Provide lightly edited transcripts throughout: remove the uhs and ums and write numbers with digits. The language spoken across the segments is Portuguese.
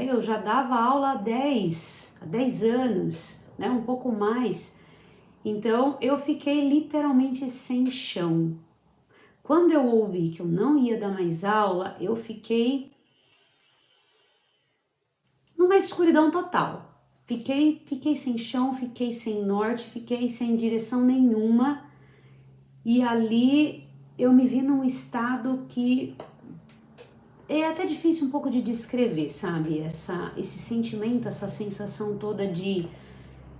né? Eu já dava aula há 10 anos, né? Um pouco mais. Então eu fiquei literalmente sem chão. Quando eu ouvi que eu não ia dar mais aula, eu fiquei numa escuridão total. Fiquei sem chão, fiquei sem norte, fiquei sem direção nenhuma. E ali eu me vi num estado que é até difícil um pouco de descrever, sabe? Esse sentimento, essa sensação toda de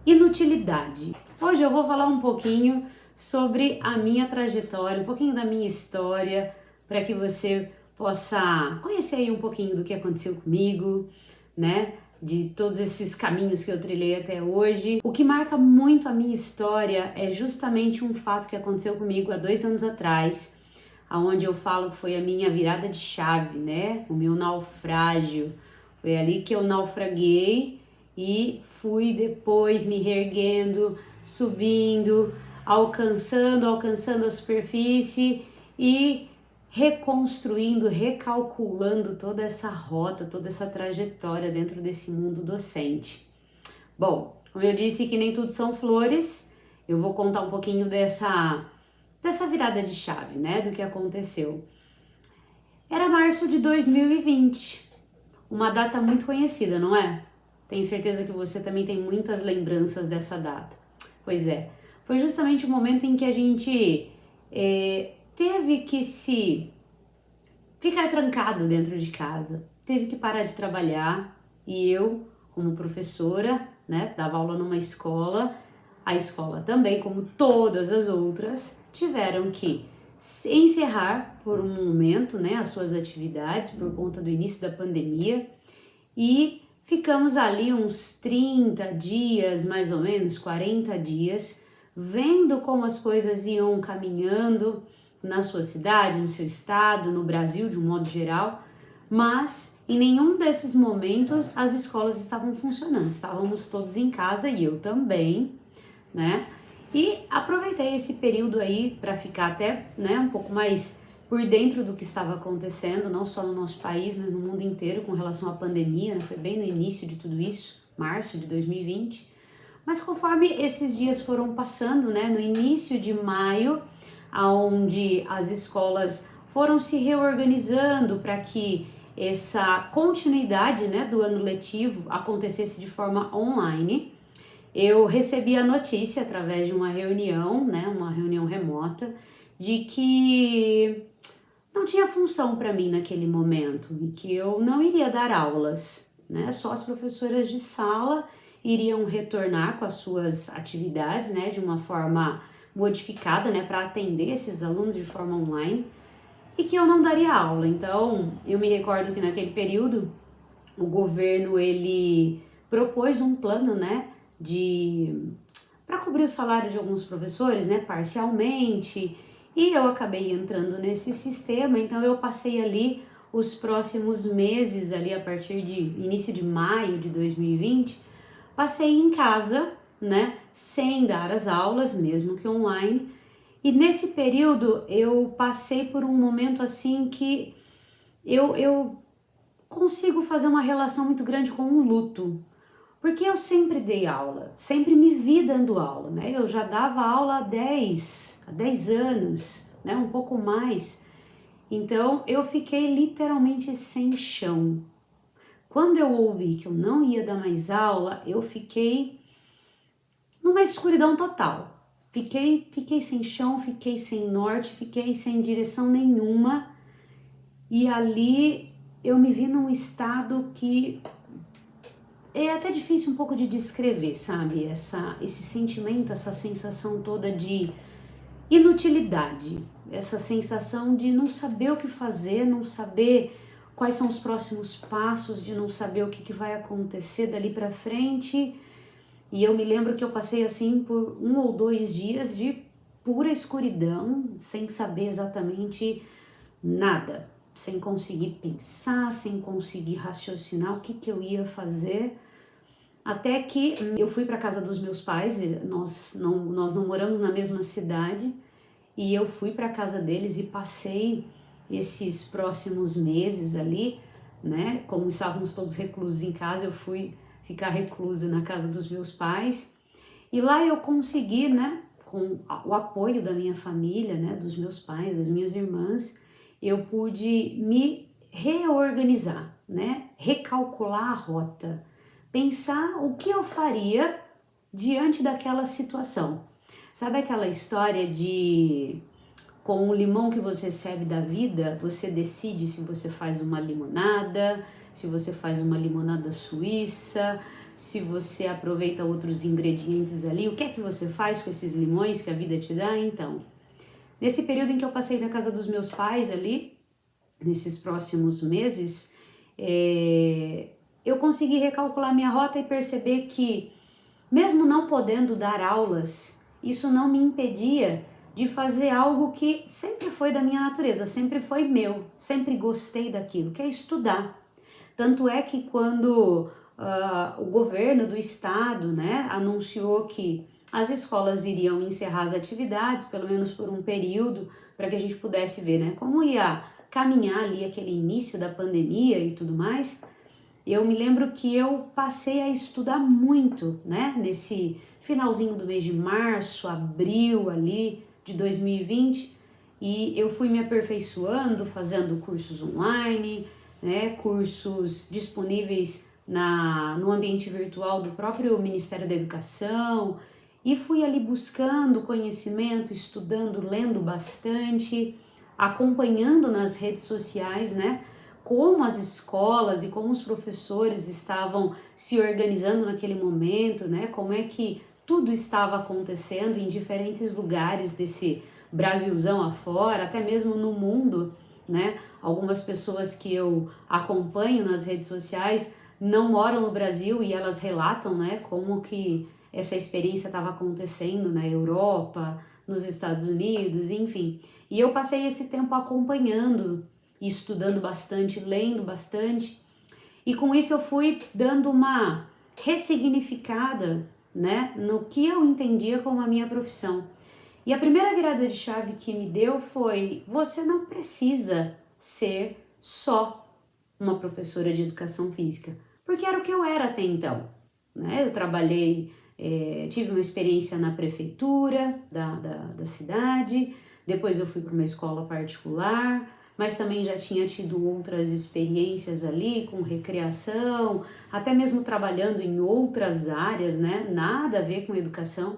inutilidade. Hoje eu vou falar um pouquinho sobre a minha trajetória, um pouquinho da minha história, para que você possa conhecer aí um pouquinho do que aconteceu comigo, né? De todos esses caminhos que eu trilhei até hoje. O que marca muito a minha história é justamente um fato que aconteceu comigo há 2 anos atrás, aonde eu falo que foi a minha virada de chave, né? O meu naufrágio. Foi ali que eu naufraguei e fui depois me reerguendo, subindo, alcançando a superfície e reconstruindo, recalculando toda essa rota, toda essa trajetória dentro desse mundo docente. Bom, como eu disse que nem tudo são flores, eu vou contar um pouquinho dessa virada de chave, né, do que aconteceu. Era março de 2020, uma data muito conhecida, não é? Tenho certeza que você também tem muitas lembranças dessa data. Pois é, foi justamente o momento em que a gente teve que se ficar trancado dentro de casa, teve que parar de trabalhar e eu, como professora, né, dava aula numa escola, a escola também, como todas as outras, tiveram que encerrar por um momento, né, as suas atividades por conta do início da pandemia e ficamos ali uns 30 dias, mais ou menos, 40 dias, vendo como as coisas iam caminhando na sua cidade, no seu estado, no Brasil de um modo geral, mas em nenhum desses momentos as escolas estavam funcionando, estávamos todos em casa e eu também, né? E aproveitei esse período aí para ficar até, né, um pouco mais por dentro do que estava acontecendo, não só no nosso país, mas no mundo inteiro com relação à pandemia, né? Foi bem no início de tudo isso, março de 2020. Mas conforme esses dias foram passando, né, no início de maio, onde as escolas foram se reorganizando para que essa continuidade, né, do ano letivo acontecesse de forma online, eu recebi a notícia através de uma reunião, né, uma reunião remota, de que não tinha função para mim naquele momento e que eu não iria dar aulas, né, só as professoras de sala iriam retornar com as suas atividades, né, de uma forma modificada, né, para atender esses alunos de forma online e que eu não daria aula. Então, eu me recordo que naquele período o governo ele propôs um plano, né, para cobrir o salário de alguns professores, né, parcialmente, e eu acabei entrando nesse sistema. Então eu passei ali os próximos meses ali a partir de início de maio de 2020, passei em casa, né, sem dar as aulas, mesmo que online. E nesse período eu passei por um momento assim que eu consigo fazer uma relação muito grande com o luto, porque eu sempre dei aula, sempre me vi dando aula, né? Eu já dava aula há 10 anos, né? Um pouco mais. Então eu fiquei literalmente sem chão. Quando eu ouvi que eu não ia dar mais aula, eu fiquei numa escuridão total. Fiquei sem chão, fiquei sem norte, fiquei sem direção nenhuma. E ali eu me vi num estado que é até difícil um pouco de descrever, sabe? Esse sentimento, essa sensação toda de inutilidade, essa sensação de não saber o que fazer, não saber quais são os próximos passos, de não saber o que vai acontecer dali para frente. E eu me lembro que eu passei assim por 1 ou 2 dias de pura escuridão, sem saber exatamente nada, sem conseguir pensar, sem conseguir raciocinar o que eu ia fazer, até que eu fui para casa dos meus pais. Nós não moramos na mesma cidade, e eu fui para casa deles e passei esses próximos meses ali né? Como estávamos todos reclusos em casa, eu fui ficar reclusa na casa dos meus pais. E lá eu consegui, né, com o apoio da minha família, né, dos meus pais, das minhas irmãs, eu pude me reorganizar, né, recalcular a rota, pensar o que eu faria diante daquela situação. Sabe aquela história de com o limão que você recebe da vida, você decide se você faz uma limonada, se você faz uma limonada suíça, se você aproveita outros ingredientes ali, o que é que você faz com esses limões que a vida te dá? Então, nesse período em que eu passei na casa dos meus pais ali, nesses próximos meses, eu consegui recalcular minha rota e perceber que, mesmo não podendo dar aulas, isso não me impedia de fazer algo que sempre foi da minha natureza, sempre foi meu, sempre gostei daquilo, que é estudar. Tanto é que quando o governo do estado, né, anunciou que as escolas iriam encerrar as atividades, pelo menos por um período, para que a gente pudesse ver, né, como ia caminhar ali aquele início da pandemia e tudo mais, eu me lembro que eu passei a estudar muito, né, nesse finalzinho do mês de março, abril ali de 2020, e eu fui me aperfeiçoando, fazendo cursos online, né, cursos disponíveis no ambiente virtual do próprio Ministério da Educação, e fui ali buscando conhecimento, estudando, lendo bastante, acompanhando nas redes sociais, né, como as escolas e como os professores estavam se organizando naquele momento, né, como é que tudo estava acontecendo em diferentes lugares desse Brasilzão afora, até mesmo no mundo, né? Algumas pessoas que eu acompanho nas redes sociais não moram no Brasil e elas relatam, né, como que essa experiência estava acontecendo na Europa, nos Estados Unidos, enfim. E eu passei esse tempo acompanhando, estudando bastante, lendo bastante, e com isso eu fui dando uma ressignificada, né, no que eu entendia como a minha profissão. E a primeira virada de chave que me deu foi: você não precisa ser só uma professora de educação física, porque era o que eu era até então, né? Eu trabalhei, tive uma experiência na prefeitura da cidade, depois eu fui para uma escola particular, mas também já tinha tido outras experiências ali com recreação, até mesmo trabalhando em outras áreas, né? Nada a ver com educação,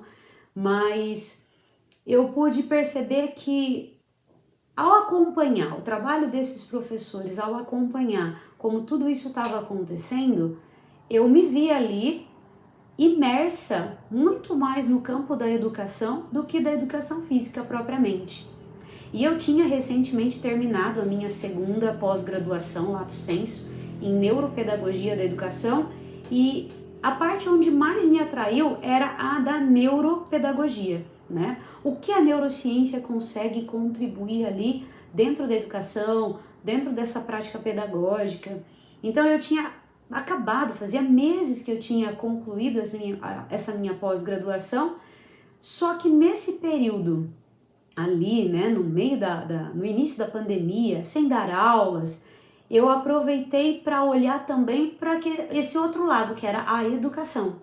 mas eu pude perceber que ao acompanhar o trabalho desses professores, ao acompanhar como tudo isso estava acontecendo, eu me vi ali imersa muito mais no campo da educação do que da educação física propriamente. E eu tinha recentemente terminado a minha segunda pós-graduação, lato sensu, em neuropedagogia da educação, e a parte onde mais me atraiu era a da neuropedagogia, né? O que a neurociência consegue contribuir ali dentro da educação, dentro dessa prática pedagógica. Então eu tinha acabado, fazia meses que eu tinha concluído essa minha pós-graduação, só que nesse período ali, né, no meio no início da pandemia, sem dar aulas, eu aproveitei para olhar também para esse outro lado, que era a educação.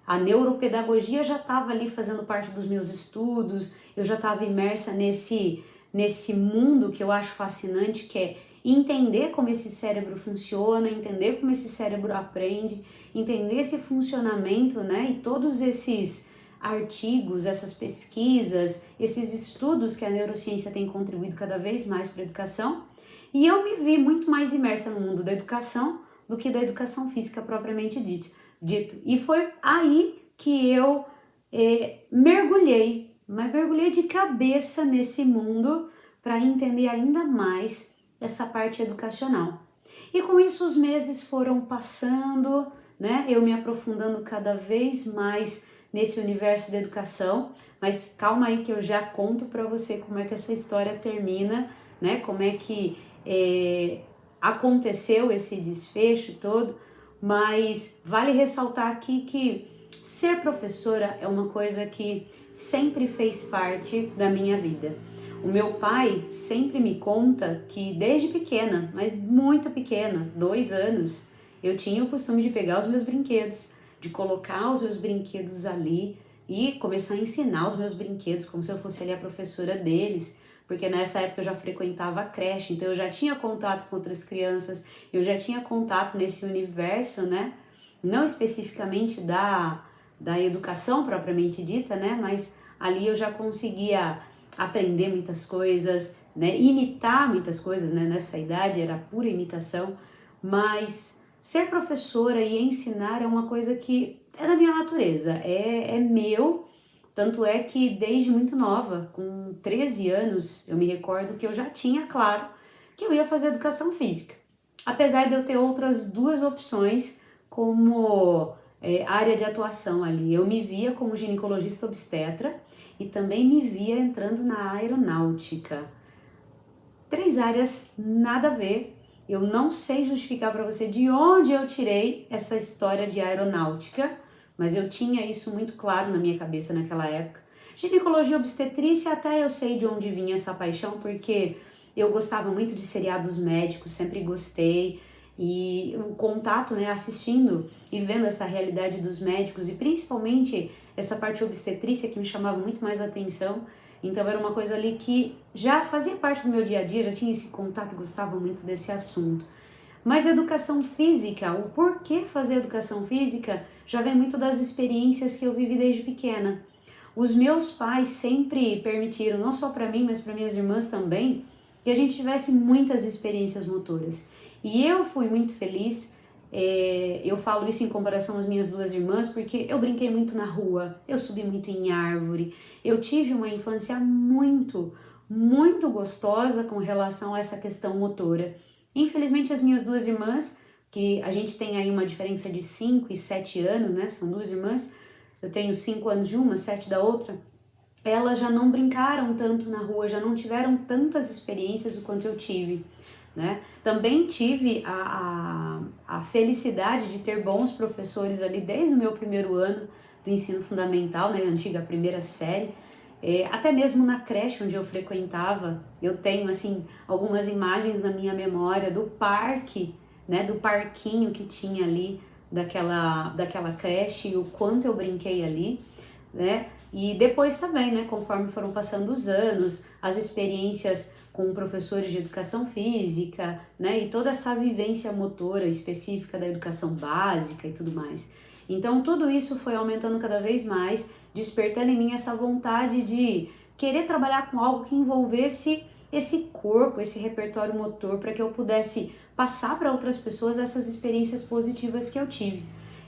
A neuropedagogia já estava ali fazendo parte dos meus estudos, eu já estava imersa nesse mundo que eu acho fascinante, que é entender como esse cérebro funciona, entender como esse cérebro aprende, entender esse funcionamento, né, e todos esses artigos, essas pesquisas, esses estudos que a neurociência tem contribuído cada vez mais para a educação, e eu me vi muito mais imersa no mundo da educação do que da educação física propriamente dito. E foi aí que eu mergulhei de cabeça nesse mundo para entender ainda mais essa parte educacional. E com isso os meses foram passando, né? Eu me aprofundando cada vez mais nesse universo da educação, mas calma aí que eu já conto para você como é que essa história termina, né? Como é que aconteceu esse desfecho todo, mas vale ressaltar aqui que Ser professora é uma coisa que sempre fez parte da minha vida. O meu pai sempre me conta que desde pequena, mas muito pequena, 2 anos, eu tinha o costume de pegar os meus brinquedos, de colocar os meus brinquedos ali e começar a ensinar os meus brinquedos como se eu fosse ali a professora deles, porque nessa época eu já frequentava a creche, então eu já tinha contato com outras crianças, eu já tinha contato nesse universo, né? Não especificamente da educação propriamente dita, né? Mas ali eu já conseguia aprender muitas coisas, né? Imitar muitas coisas, né? Nessa idade era pura imitação, mas ser professora e ensinar é uma coisa que é da minha natureza, é meu. Tanto é que desde muito nova, com 13 anos, eu me recordo que eu já tinha claro que eu ia fazer educação física. Apesar de eu ter outras 2 opções como área de atuação ali. Eu me via como ginecologista obstetra e também me via entrando na aeronáutica. 3 áreas nada a ver. Eu não sei justificar para você de onde eu tirei essa história de aeronáutica, mas eu tinha isso muito claro na minha cabeça naquela época. Ginecologia e obstetrícia, até eu sei de onde vinha essa paixão, porque eu gostava muito de seriados médicos, sempre gostei, e o contato, né, assistindo e vendo essa realidade dos médicos, e principalmente essa parte obstetrícia que me chamava muito mais atenção. Então era uma coisa ali que já fazia parte do meu dia a dia, já tinha esse contato e gostava muito desse assunto. Mas a educação física, o porquê fazer educação física, já vem muito das experiências que eu vivi desde pequena. Os meus pais sempre permitiram, não só para mim, mas para minhas irmãs também, que a gente tivesse muitas experiências motoras. E eu fui muito feliz, eu falo isso em comparação às minhas 2 irmãs, porque eu brinquei muito na rua, eu subi muito em árvore, eu tive uma infância muito, muito gostosa com relação a essa questão motora. Infelizmente as minhas 2 irmãs, que a gente tem aí uma diferença de 5 e 7 anos, né, são 2 irmãs, eu tenho 5 anos de uma, 7 da outra, elas já não brincaram tanto na rua, já não tiveram tantas experiências o quanto eu tive, né? Também tive a felicidade de ter bons professores ali desde o meu primeiro ano do ensino fundamental, né, a antiga primeira série, até mesmo na creche onde eu frequentava, eu tenho assim algumas imagens na minha memória do parque, né, do parquinho que tinha ali daquela creche, e o quanto eu brinquei ali, né? E depois também, né, conforme foram passando os anos, as experiências com professores de educação física, né, e toda essa vivência motora específica da educação básica e tudo mais. Então tudo isso foi aumentando cada vez mais, despertando em mim essa vontade de querer trabalhar com algo que envolvesse esse corpo, esse repertório motor, para que eu pudesse passar para outras pessoas essas experiências positivas que eu tive.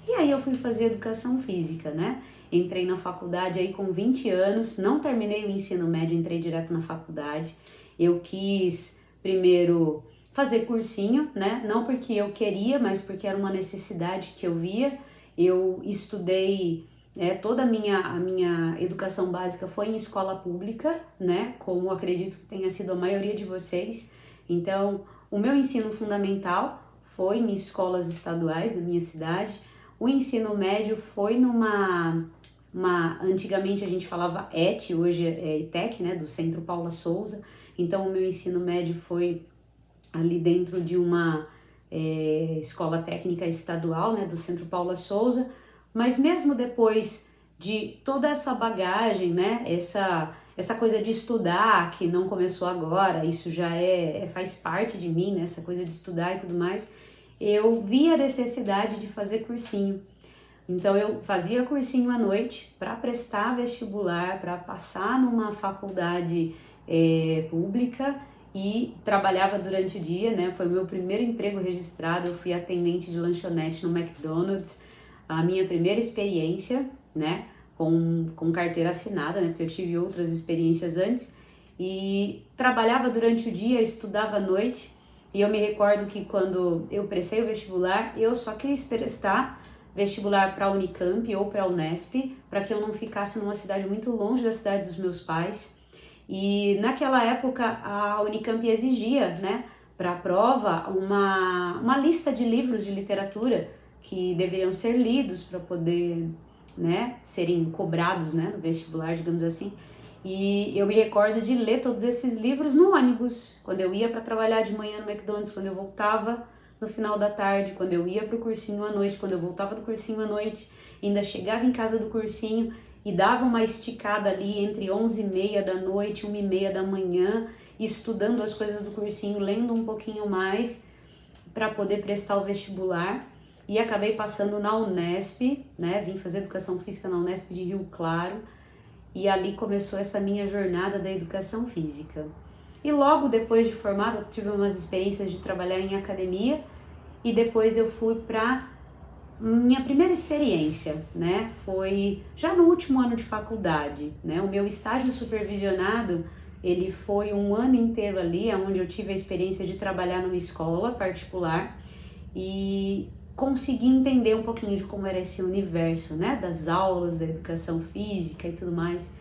E aí eu fui fazer educação física, né? Entrei na faculdade aí com 20 anos, não terminei o ensino médio, entrei direto na faculdade. Eu quis primeiro fazer cursinho, né? Não porque eu queria, mas porque era uma necessidade que eu via. Eu estudei, toda a minha educação básica foi em escola pública, né? Como acredito que tenha sido a maioria de vocês. Então, o meu ensino fundamental foi em escolas estaduais da minha cidade. O ensino médio foi antigamente a gente falava ET, hoje é ETEC, né? Do Centro Paula Souza. Então, o meu ensino médio foi ali dentro de uma escola técnica estadual, né, do Centro Paula Souza, mas mesmo depois de toda essa bagagem, né, essa coisa de estudar, que não começou agora, isso já faz parte de mim, né, essa coisa de estudar e tudo mais, eu vi a necessidade de fazer cursinho. Então eu fazia cursinho à noite para prestar vestibular, para passar numa faculdade pública, e trabalhava durante o dia, né? Foi o meu primeiro emprego registrado, eu fui atendente de lanchonete no McDonald's, a minha primeira experiência, né? Com carteira assinada, né? Porque eu tive outras experiências antes, e trabalhava durante o dia, estudava à noite, e eu me recordo que quando eu prestei o vestibular, eu só quis prestar vestibular para a Unicamp ou para a Unesp, para que eu não ficasse numa cidade muito longe da cidade dos meus pais. E naquela época a Unicamp exigia, né, para a prova uma lista de livros de literatura que deveriam ser lidos para poder né, serem cobrados, né, no vestibular, digamos assim. E eu me recordo de ler todos esses livros no ônibus, quando eu ia para trabalhar de manhã no McDonald's, quando eu voltava no final da tarde, quando eu ia para o cursinho à noite, quando eu voltava do cursinho à noite, ainda chegava em casa do cursinho e dava uma esticada ali entre 11h30 da noite e 1h30 da manhã, estudando as coisas do cursinho, lendo um pouquinho mais para poder prestar o vestibular. E acabei passando na Unesp, né? Vim fazer educação física na Unesp de Rio Claro, e ali começou essa minha jornada da educação física. E logo depois de formada, tive umas experiências de trabalhar em academia, e depois eu fui para minha primeira experiência, né? Foi já no último ano de faculdade, né? O meu estágio supervisionado, ele foi um ano inteiro ali, onde eu tive a experiência de trabalhar numa escola particular e consegui entender um pouquinho de como era esse universo, né, das aulas, da educação física e tudo mais.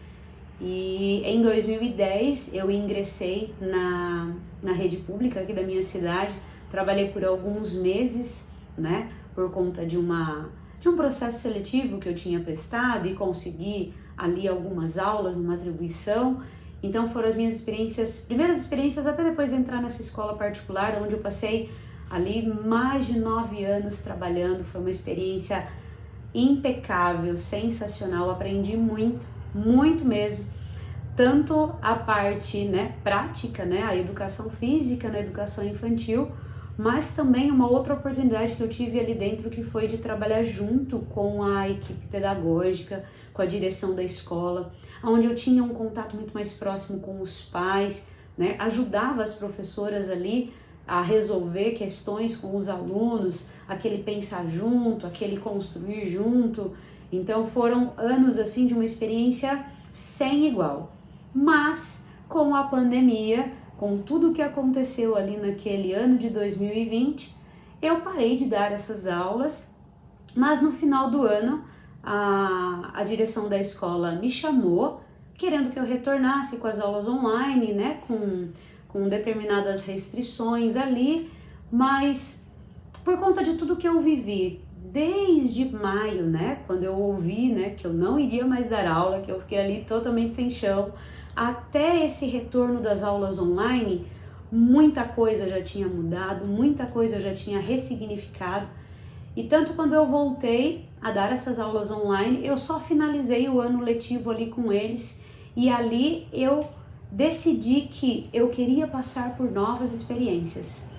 E em 2010 eu ingressei na rede pública aqui da minha cidade, trabalhei por alguns meses, né, por conta de um processo seletivo que eu tinha prestado e consegui ali algumas aulas numa atribuição. Então foram as minhas primeiras experiências até depois de entrar nessa escola particular, onde eu passei ali mais de 9 anos trabalhando. Foi uma experiência impecável, sensacional, aprendi muito, muito mesmo, tanto a parte, né, prática, né, a educação física na educação infantil, mas também uma outra oportunidade que eu tive ali dentro, que foi de trabalhar junto com a equipe pedagógica, com a direção da escola, onde eu tinha um contato muito mais próximo com os pais, né, ajudava as professoras ali a resolver questões com os alunos, aquele pensar junto, aquele construir junto. Então foram anos assim de uma experiência sem igual. Mas com a pandemia, com tudo que aconteceu ali naquele ano de 2020, eu parei de dar essas aulas, mas no final do ano a direção da escola me chamou, querendo que eu retornasse com as aulas online, né, com determinadas restrições ali, mas por conta de tudo que eu vivi desde maio, né, quando eu ouvi, né, que eu não iria mais dar aula, que eu fiquei ali totalmente sem chão, até esse retorno das aulas online, muita coisa já tinha mudado, muita coisa já tinha ressignificado. E tanto quando eu voltei a dar essas aulas online, eu só finalizei o ano letivo ali com eles, e ali eu decidi que eu queria passar por novas experiências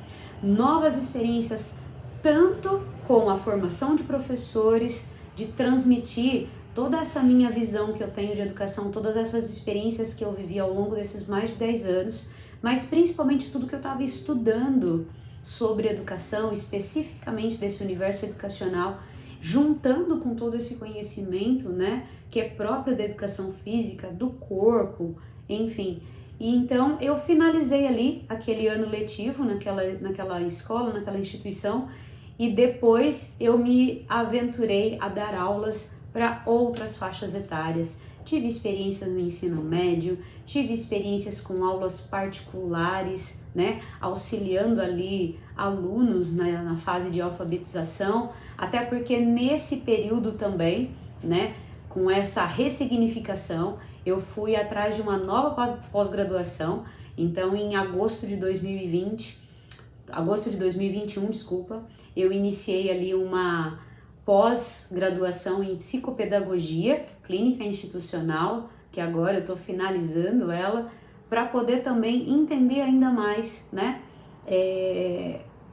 tanto com a formação de professores, de transmitir toda essa minha visão que eu tenho de educação, todas essas experiências que eu vivi ao longo desses mais de 10 anos, mas principalmente tudo que eu estava estudando sobre educação, especificamente desse universo educacional, juntando com todo esse conhecimento, né, que é próprio da educação física, do corpo, enfim. E então eu finalizei ali aquele ano letivo naquela escola, naquela instituição, e depois eu me aventurei a dar aulas para outras faixas etárias. Tive experiências no ensino médio, tive experiências com aulas particulares, né, auxiliando ali alunos na fase de alfabetização, até porque nesse período também, né, com essa ressignificação, eu fui atrás de uma nova pós-graduação. Então em agosto de 2021, desculpa, eu iniciei ali uma pós-graduação em psicopedagogia clínica institucional, que agora eu estou finalizando ela, para poder também entender ainda mais, né,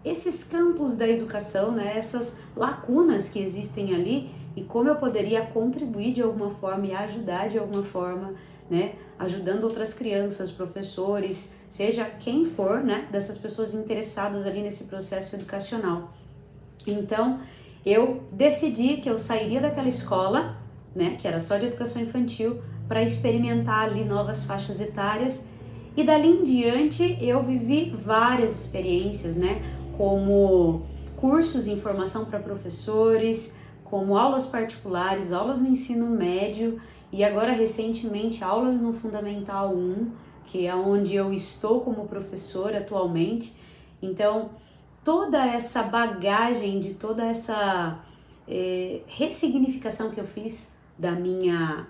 esses campos da educação, né, essas lacunas que existem ali, e como eu poderia contribuir de alguma forma e ajudar de alguma forma, né, ajudando outras crianças, professores, seja quem for, né, dessas pessoas interessadas ali nesse processo educacional. Então, eu decidi que eu sairia daquela escola, né, que era só de educação infantil, para experimentar ali novas faixas etárias, e dali em diante eu vivi várias experiências, né, como cursos em formação para professores, como aulas particulares, aulas no ensino médio e agora recentemente aulas no Fundamental 1, que é onde eu estou como professora atualmente. Então, toda essa bagagem de toda essa ressignificação que eu fiz da minha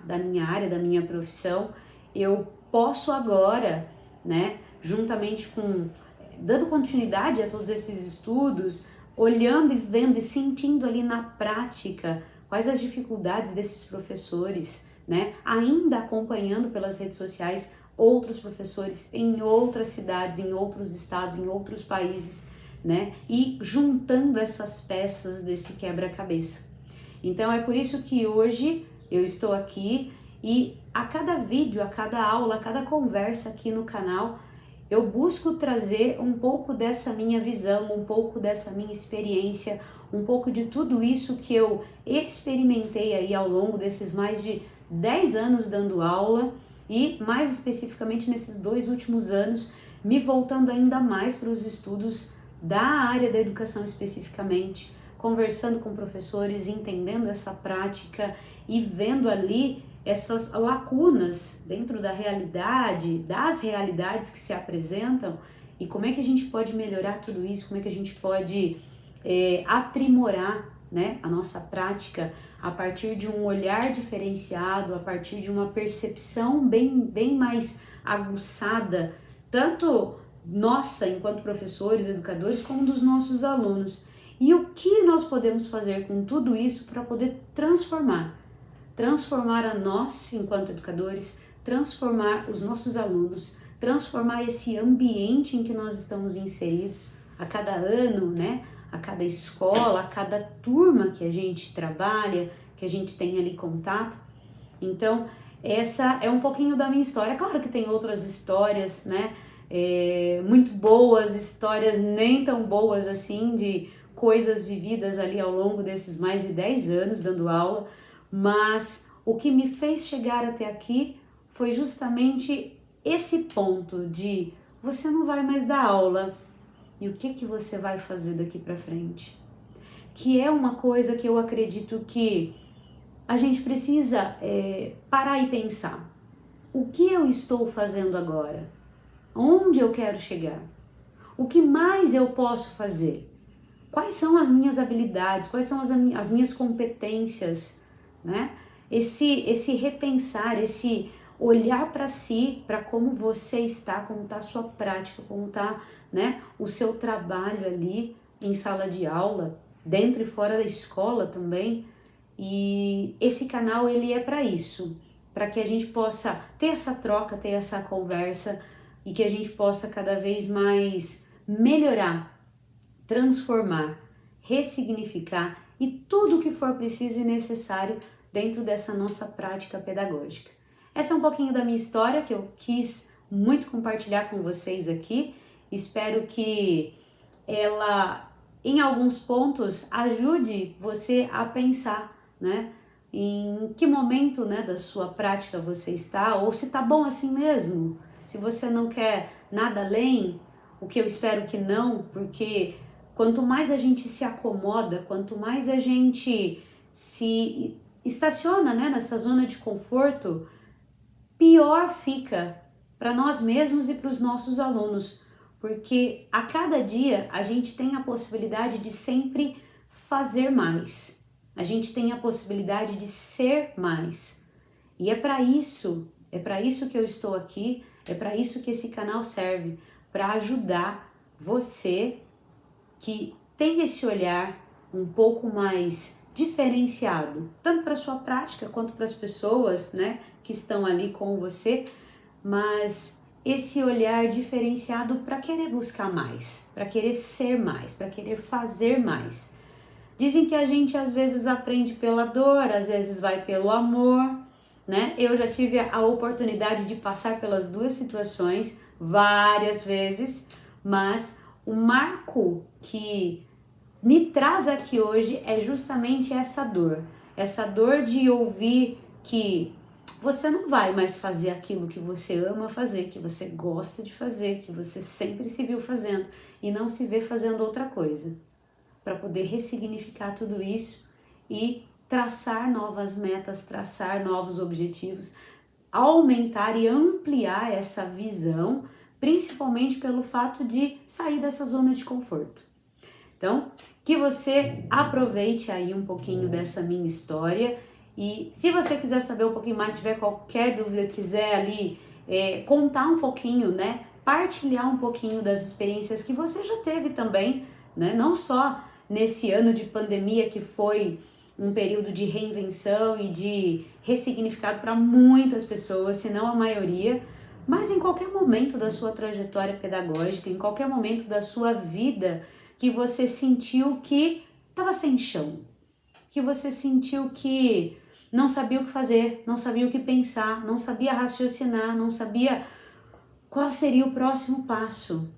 área, da minha profissão, eu posso agora, né, juntamente com, dando continuidade a todos esses estudos, olhando e vendo e sentindo ali na prática quais as dificuldades desses professores, né, ainda acompanhando pelas redes sociais outros professores em outras cidades, em outros estados, em outros países, né, e juntando essas peças desse quebra-cabeça. Então é por isso que hoje eu estou aqui e a cada vídeo, a cada aula, a cada conversa aqui no canal, eu busco trazer um pouco dessa minha visão, um pouco dessa minha experiência, um pouco de tudo isso que eu experimentei aí ao longo desses mais de 10 anos dando aula e mais especificamente nesses 2 últimos anos, me voltando ainda mais para os estudos da área da educação especificamente, conversando com professores, entendendo essa prática e vendo ali essas lacunas dentro da realidade, das realidades que se apresentam e como é que a gente pode melhorar tudo isso, como é que a gente pode aprimorar, né, a nossa prática a partir de um olhar diferenciado, a partir de uma percepção bem mais aguçada, tanto nossa enquanto professores, educadores, como dos nossos alunos. E o que nós podemos fazer com tudo isso para poder transformar a nós enquanto educadores, transformar os nossos alunos, transformar esse ambiente em que nós estamos inseridos a cada ano, né? A cada escola, a cada turma que a gente trabalha, que a gente tem ali contato. Então, essa é um pouquinho da minha história. Claro que tem outras histórias, né? Muito boas, histórias nem tão boas assim, de coisas vividas ali ao longo desses mais de 10 anos dando aula, mas o que me fez chegar até aqui foi justamente esse ponto de você não vai mais dar aula, e o que você vai fazer daqui para frente? Que é uma coisa que eu acredito que a gente precisa parar e pensar. O que eu estou fazendo agora? Onde eu quero chegar? O que mais eu posso fazer? Quais são as minhas habilidades? Quais são as minhas competências? Né? Esse repensar, esse olhar para si, para como você está, como está a sua prática, como está, né, o seu trabalho ali em sala de aula, dentro e fora da escola também. E esse canal ele é para isso, para que a gente possa ter essa troca, ter essa conversa e que a gente possa cada vez mais melhorar, transformar, ressignificar e tudo o que for preciso e necessário dentro dessa nossa prática pedagógica. Essa é um pouquinho da minha história que eu quis muito compartilhar com vocês aqui. Espero que ela, em alguns pontos, ajude você a pensar, né, em que momento, né, da sua prática você está, ou se tá bom assim mesmo. Se você não quer nada além, o que eu espero que não, porque quanto mais a gente se acomoda, quanto mais a gente se estaciona, né, nessa zona de conforto, pior fica para nós mesmos e para os nossos alunos, porque a cada dia a gente tem a possibilidade de sempre fazer mais, a gente tem a possibilidade de ser mais, e é para isso que eu estou aqui, é para isso que esse canal serve, para ajudar você que tem esse olhar um pouco mais diferenciado, tanto para a sua prática quanto para as pessoas, né, que estão ali com você, mas esse olhar diferenciado para querer buscar mais, para querer ser mais, para querer fazer mais. Dizem que a gente às vezes aprende pela dor, às vezes vai pelo amor, né? Eu já tive a oportunidade de passar pelas duas situações várias vezes, mas o marco que me traz aqui hoje é justamente essa dor de ouvir que você não vai mais fazer aquilo que você ama fazer, que você gosta de fazer, que você sempre se viu fazendo e não se vê fazendo outra coisa, para poder ressignificar tudo isso e traçar novas metas, traçar novos objetivos, aumentar e ampliar essa visão, principalmente pelo fato de sair dessa zona de conforto. Então, que você aproveite aí um pouquinho dessa minha história E se você quiser saber um pouquinho mais, tiver qualquer dúvida, quiser ali contar um pouquinho, né, partilhar um pouquinho das experiências que você já teve também, né, não só nesse ano de pandemia que foi um período de reinvenção e de ressignificado para muitas pessoas, se não a maioria, mas em qualquer momento da sua trajetória pedagógica, em qualquer momento da sua vida que você sentiu que estava sem chão, que você sentiu que não sabia o que fazer, não sabia o que pensar, não sabia raciocinar, não sabia qual seria o próximo passo,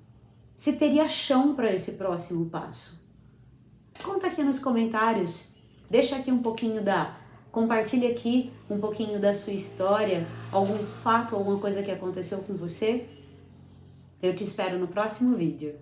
se teria chão para esse próximo passo. Conta aqui nos comentários, deixa aqui um pouquinho compartilha aqui um pouquinho da sua história, algum fato, alguma coisa que aconteceu com você. Eu te espero no próximo vídeo.